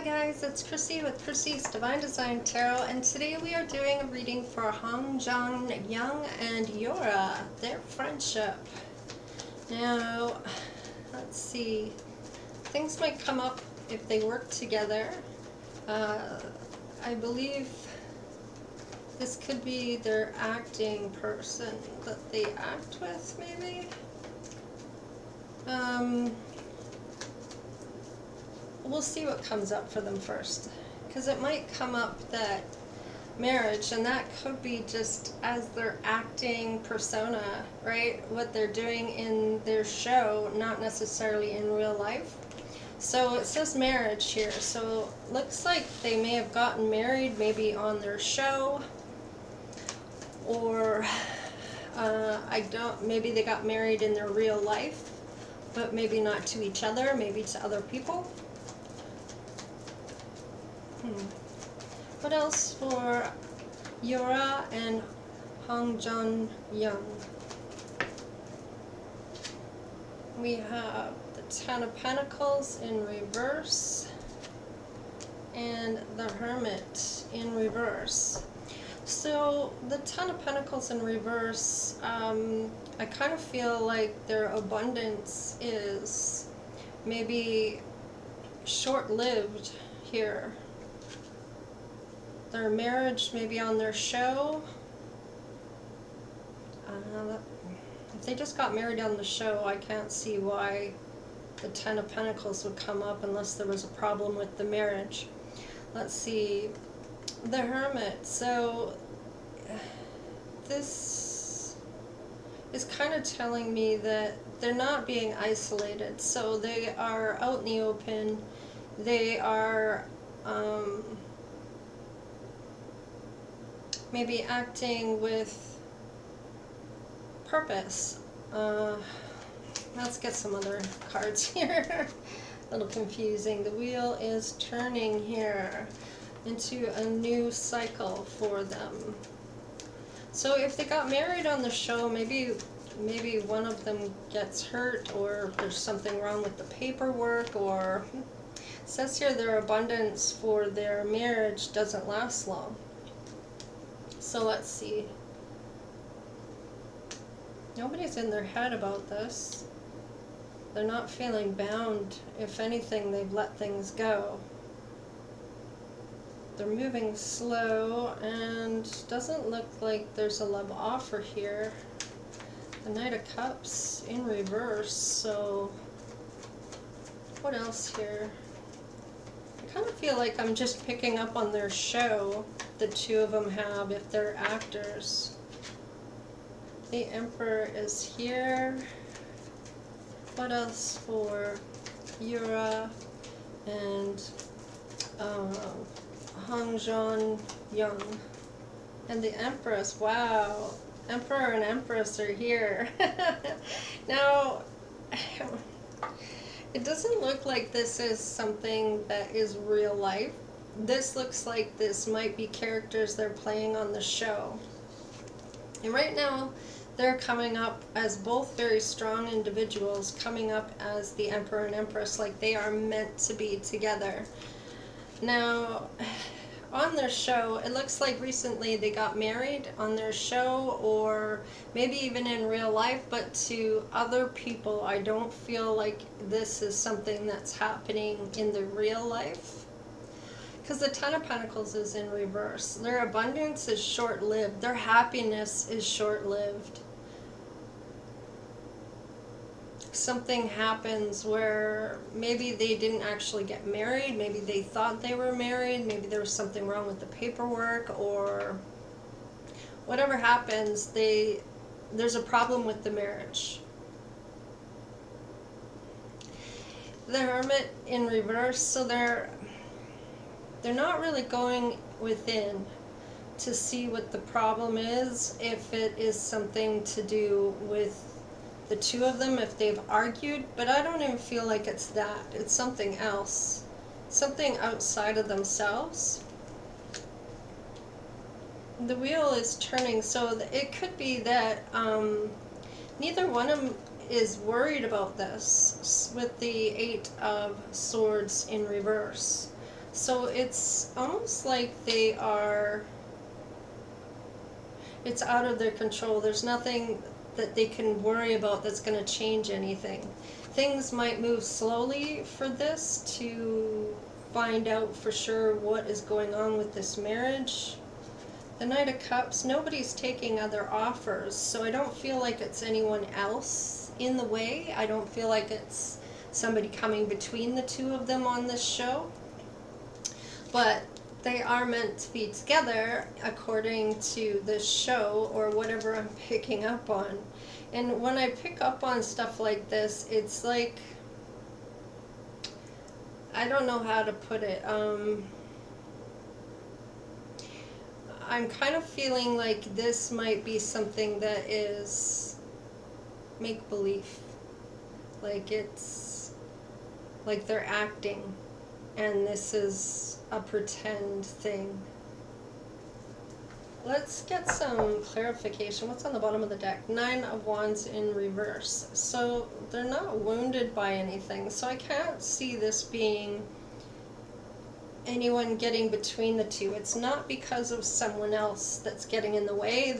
Hi guys, it's Chrissie with Chrissie's Divine Design Tarot, and today we are doing a reading for Hyun, Jong, and Yura, their friendship. Now, let's see, things might come up if they work together. I believe this could be their acting person that they act with, maybe? We'll see what comes up for them first, because it might come up that marriage, and that could be just as their acting persona, right? What they're doing in their show, not necessarily in real life. So it says marriage here, so looks like they may have gotten married maybe on their show, or maybe they got married in their real life, but maybe not to each other, maybe to other people. What else for Yura and Hyun? We have the Ten of Pentacles in reverse and the Hermit in reverse. So the Ten of Pentacles in reverse, I kind of feel like their abundance is maybe short-lived here. Their marriage maybe on their show. If they just got married on the show, I can't see why the Ten of Pentacles would come up unless there was a problem with the marriage. Let's see. The Hermit. So this is kind of telling me that they're not being isolated. So they are out in the open. They are maybe acting with purpose. Let's get some other cards here. A little confusing. The wheel is turning here into a new cycle for them. So if they got married on the show, maybe one of them gets hurt, or there's something wrong with the paperwork, or it says here their abundance for their marriage doesn't last long. So let's see. Nobody's in their head about this. They're not feeling bound. If anything, they've let things go. They're moving slow, and doesn't look like there's a love offer here. The Knight of Cups in reverse, so what else here? I kind of feel like I'm just picking up on their show the two of them have, if they're actors. The Emperor is here. What else for Yura and Hyun? And the Empress. Wow. Emperor and Empress are here. Now, it doesn't look like this is something that is real life. This looks like this might be characters they're playing on the show. And right now, they're coming up as both very strong individuals, coming up as the Emperor and Empress, like they are meant to be together. Now, on their show, it looks like recently they got married on their show, or maybe even in real life, but to other people, I don't feel like this is something that's happening in the real life. Because the Ten of Pentacles is in reverse. Their abundance is short-lived. Their happiness is short-lived. Something happens where maybe they didn't actually get married. Maybe they thought they were married. Maybe there was something wrong with the paperwork, or whatever happens, there's a problem with the marriage. The Hermit in reverse, so they're not really going within to see what the problem is, if it is something to do with the two of them, if they've argued, but I don't even feel like it's that. It's something else, something outside of themselves. The wheel is turning, so it could be that neither one of them is worried about this with the Eight of Swords in reverse. So it's almost like it's out of their control. There's nothing that they can worry about that's going to change anything. Things might move slowly for this to find out for sure what is going on with this marriage. The Knight of Cups, nobody's taking other offers, so I don't feel like it's anyone else in the way. I don't feel like it's somebody coming between the two of them on this show. But they are meant to be together according to this show or whatever I'm picking up on. And when I pick up on stuff like this, it's like, I don't know how to put it. I'm kind of feeling like this might be something that is make-believe. Like it's like they're acting, and this is a pretend thing. Let's get some clarification. What's on the bottom of the deck? 9 of Wands in reverse. So they're not wounded by anything. So I can't see this being anyone getting between the two. It's not because of someone else that's getting in the way.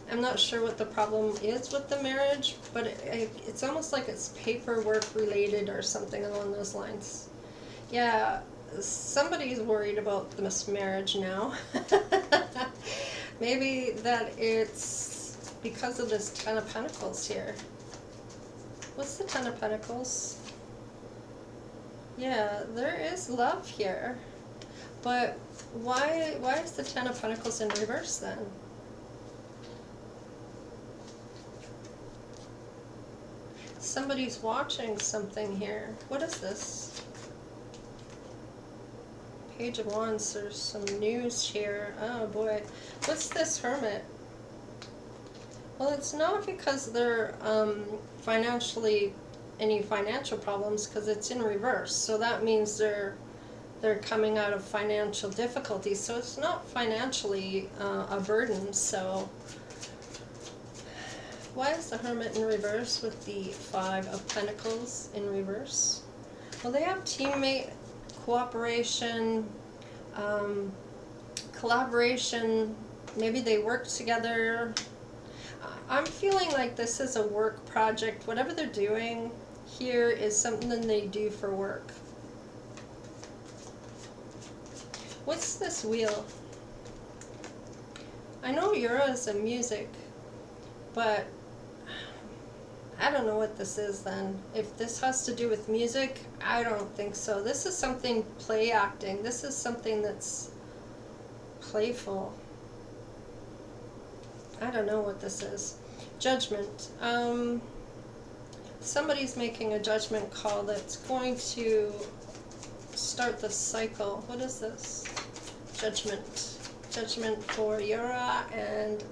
I'm not sure what the problem is with the marriage, but it's almost like it's paperwork related or something along those lines. Yeah, somebody's worried about this marriage now. Maybe that it's because of this Ten of Pentacles here. What's the Ten of Pentacles? Yeah, there is love here. But why is the Ten of Pentacles in reverse then? Somebody's watching something here. What is this? Page of Wands, there's some news here. Oh boy. What's this Hermit? Well, it's not because they're any financial problems, because it's in reverse. So that means they're coming out of financial difficulties. So it's not financially a burden. So why is the Hermit in reverse with the 5 of Pentacles in reverse? Well, they have teammate, cooperation, collaboration. Maybe they work together. I'm feeling like this is a work project. Whatever they're doing here is something they do for work. What's this wheel? I know Yura is a music, but I don't know what this is then. If this has to do with music, I don't think so. This is something play acting. This is something that's playful. I don't know what this is. Judgment. Somebody's making a judgment call that's going to start the cycle. What is this? Judgment. Judgment for Yura and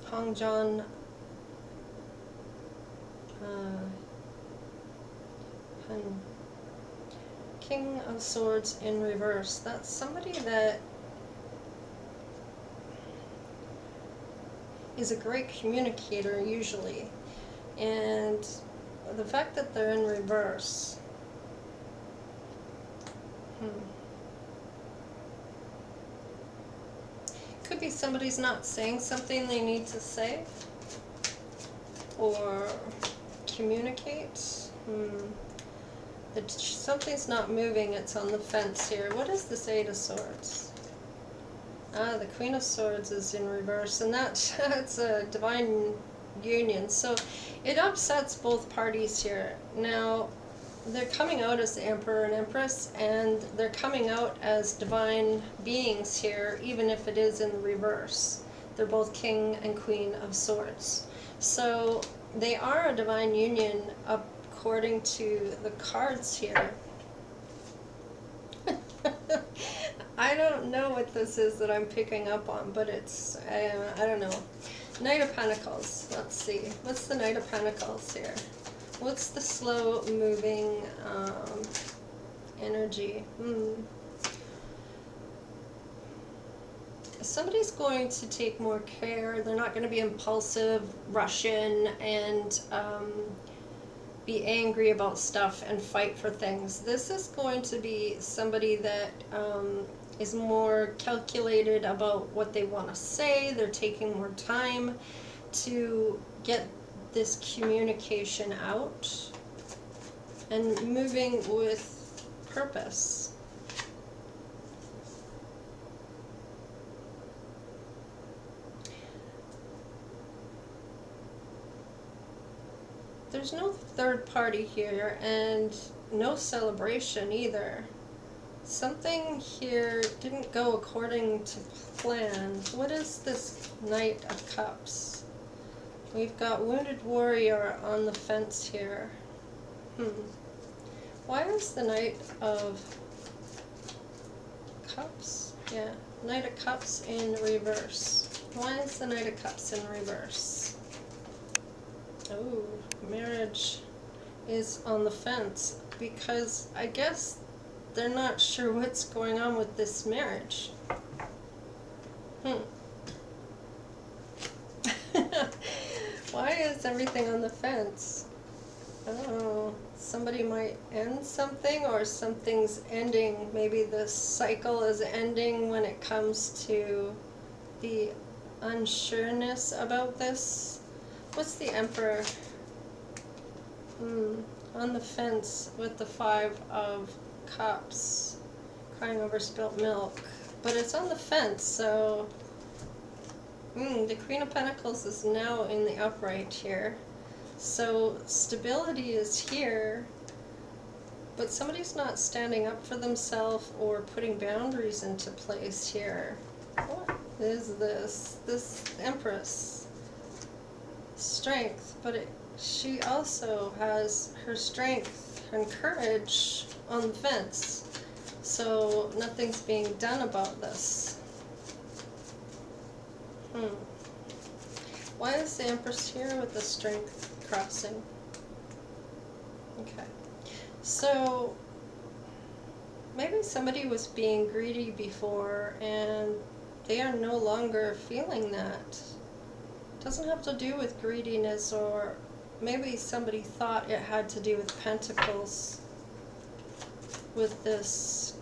Hongjon. King of Swords in reverse. That's somebody that is a great communicator usually, and the fact that they're in reverse, could be somebody's not saying something they need to say or communicate. Something's not moving, it's on the fence here. What is this 8 of Swords? The Queen of Swords is in reverse, and that's a divine union. So it upsets both parties here. Now, they're coming out as the Emperor and Empress, and they're coming out as divine beings here, even if it is in reverse. They're both King and Queen of Swords. So they are a divine union according to the cards here. I don't know what this is that I'm picking up on, but it's, I don't know. Knight of Pentacles. Let's see. What's the Knight of Pentacles here? What's the slow moving energy? Somebody's going to take more care. They're not going to be impulsive, rush in, and be angry about stuff and fight for things. This is going to be somebody that is more calculated about what they want to say. They're taking more time to get this communication out and moving with purpose. There's no third party here and no celebration either. Something here didn't go according to plan. What is this Knight of Cups? We've got Wounded Warrior on the fence here. Why is the Knight of Cups? Yeah, Knight of Cups in reverse. Why is the Knight of Cups in reverse? Oh, marriage is on the fence because I guess they're not sure what's going on with this marriage. Why is everything on the fence? Oh, somebody might end something or something's ending. Maybe this cycle is ending when it comes to the unsureness about this. What's the Emperor? On the fence with the 5 of Cups, crying over spilt milk. But it's on the fence, so the Queen of Pentacles is now in the upright here. So stability is here, but somebody's not standing up for themselves or putting boundaries into place here. What is this? This Empress. Strength, but she also has her strength and courage on the fence, so nothing's being done about this. Why is the Empress here with the Strength crossing? Okay, so maybe somebody was being greedy before and they are no longer feeling that. Doesn't have to do with greediness, or maybe somebody thought it had to do with Pentacles. With this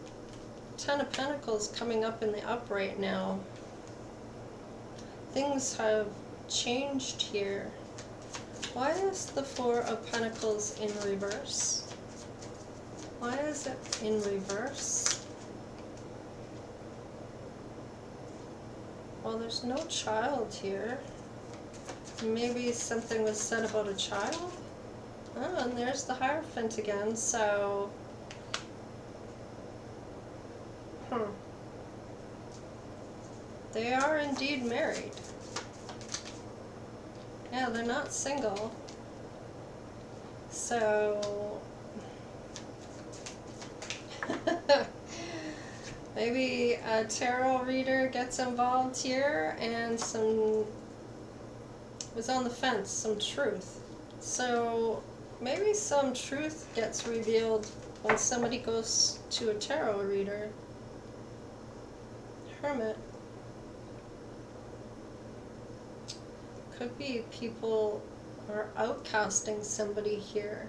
10 of Pentacles coming up in the upright now. Things have changed here. Why is the 4 of Pentacles in reverse? Why is it in reverse? Well, there's no child here. Maybe something was said about a child? Oh, and there's the Hierophant again, so... They are indeed married. Yeah, they're not single. So... maybe a tarot reader gets involved here and some... was on the fence, some truth. So maybe some truth gets revealed when somebody goes to a tarot reader. Hermit. Could be people are outcasting somebody here.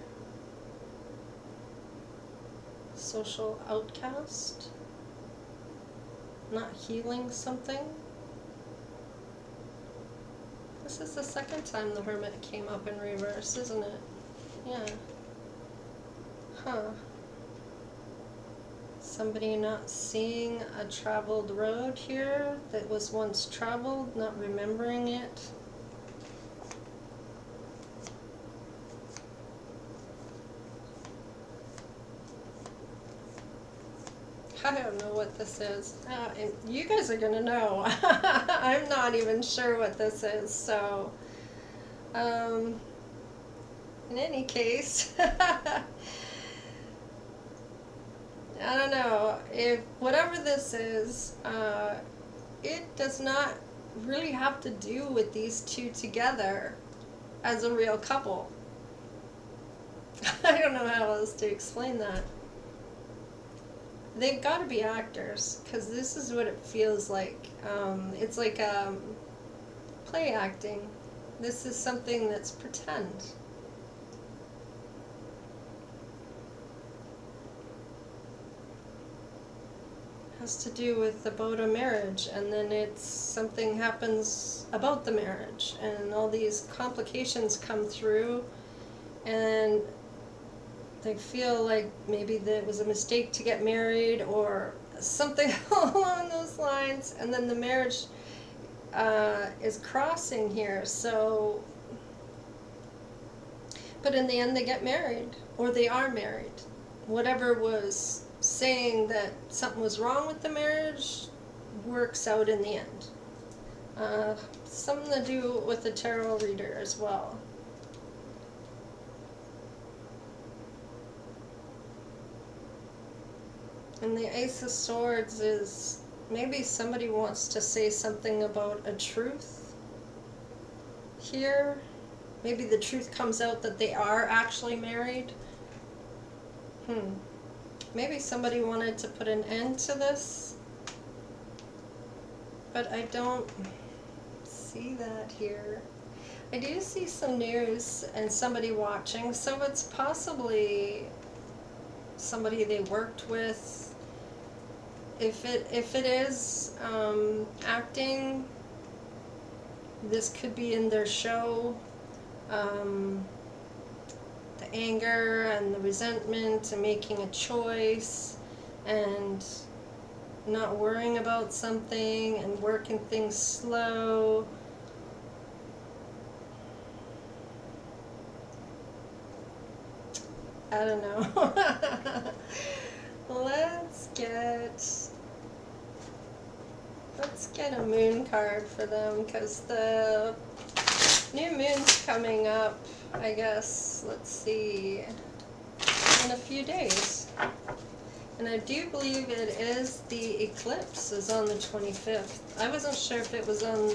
Social outcast. Not healing something. This is the second time the Hermit came up in reverse, isn't it? Yeah. Somebody not seeing a traveled road here that was once traveled, not remembering it. I don't know what this is. And you guys are going to know. I'm not even sure what this is, so... in any case... I don't know. If whatever this is, it does not really have to do with these two together as a real couple. I don't know how else to explain that. They've got to be actors, because this is what it feels like. It's like play acting. This is something that's pretend. has to do with about a marriage, and then it's something happens about the marriage, and all these complications come through, and they feel like maybe that it was a mistake to get married or something along those lines, and then the marriage is crossing here. So, but in the end they get married, or they are married. Whatever was saying that something was wrong with the marriage works out in the end. Something to do with the tarot reader as well. And the Ace of Swords is maybe somebody wants to say something about a truth here. Maybe the truth comes out that they are actually married. Maybe somebody wanted to put an end to this, but I don't see that here. I do see some news and somebody watching, so it's possibly somebody they worked with. If it is acting, this could be in their show. The anger and the resentment and making a choice and not worrying about something and working things slow. I don't know. Let's get a moon card for them, because the new moon's coming up, I guess, let's see, in a few days. And I do believe it is the eclipse is on the 25th. I wasn't sure if it was on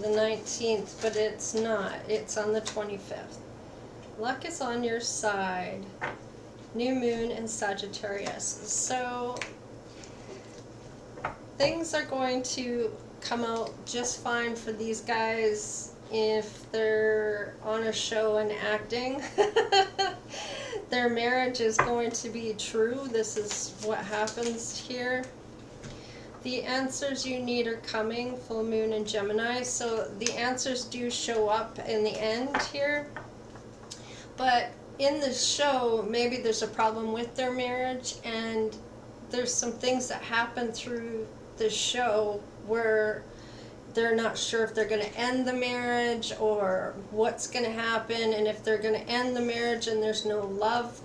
the 19th, but it's not. It's on the 25th. Luck is on your side. New moon in Sagittarius. So things are going to come out just fine for these guys if they're on a show and acting. Their marriage is going to be true. This is what happens here. The answers you need are coming, full moon in Gemini, so the answers do show up in the end here. But in the show, maybe there's a problem with their marriage, and there's some things that happen through the show where they're not sure if they're going to end the marriage or what's going to happen. And if they're going to end the marriage and there's no love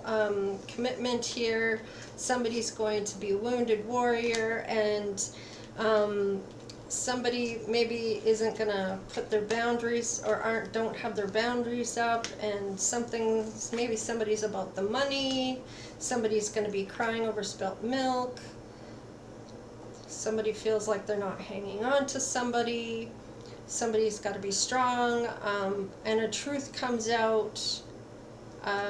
commitment here, somebody's going to be a wounded warrior, and somebody maybe isn't going to put their boundaries or don't have their boundaries up, and maybe somebody's about the money, somebody's going to be crying over spilt milk. Somebody feels like they're not hanging on to somebody. Somebody's got to be strong. And a truth comes out,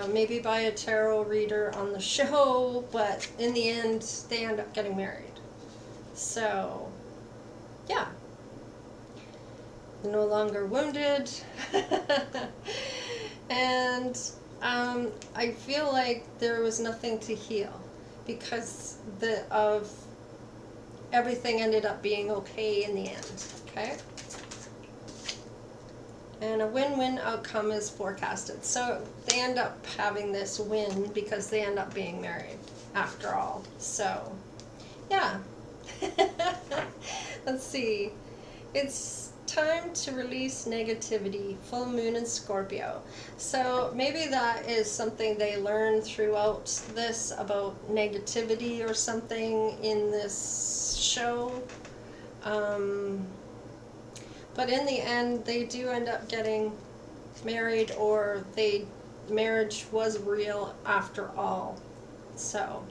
maybe by a tarot reader on the show, but in the end, they end up getting married. So, yeah. No longer wounded. And I feel like there was nothing to heal because of everything ended up being okay in the end, okay? And a win-win outcome is forecasted. So they end up having this win because they end up being married after all. So, yeah. Let's see. It's time to release negativity, full moon in Scorpio. So maybe that is something they learn throughout this about negativity or something in this show. But in the end, they do end up getting married, or marriage was real after all. So,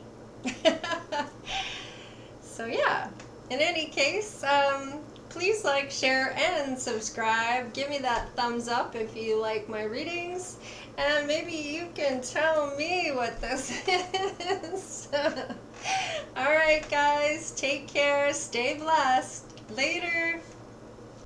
so yeah. In any case, please like, share, and subscribe. Give me that thumbs up if you like my readings. And maybe you can tell me what this is. Alright guys, take care, stay blessed. Later.